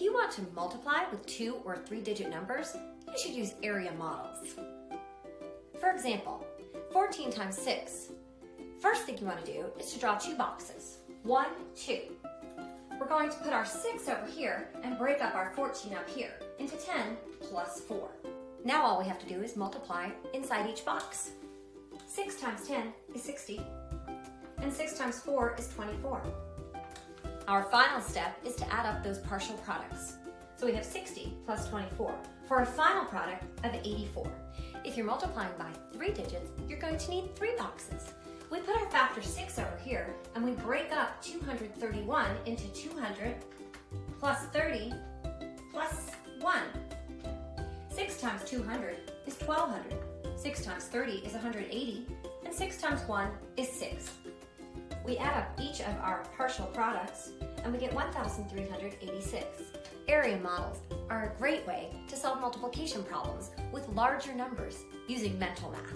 you want to multiply with 2 or 3-digit numbers, you should use area models. For example, 14 times 6. First thing you want to do is to draw 2 boxes. 1, 2. We're going to put our 6 over here and break up our 14 up here into 10 plus 4. Now all we have to do is multiply inside each box. 6 times 10 is 60, and 6 times 4 is 24. Our final step is to add up those partial products. So we have 60 plus 24 for a final product of 84. If you're multiplying by 3 digits, you're going to need 3 boxes. We put our factor 6 over here, and we break up 231 into 200 plus 30 plus 1. 6 times 200 is 1200. 6 times 30 is 180, and 6 times 1 is 6. We add up each of our partial products, and we get 1,386. Area models are a great way to solve multiplication problems with larger numbers using mental math.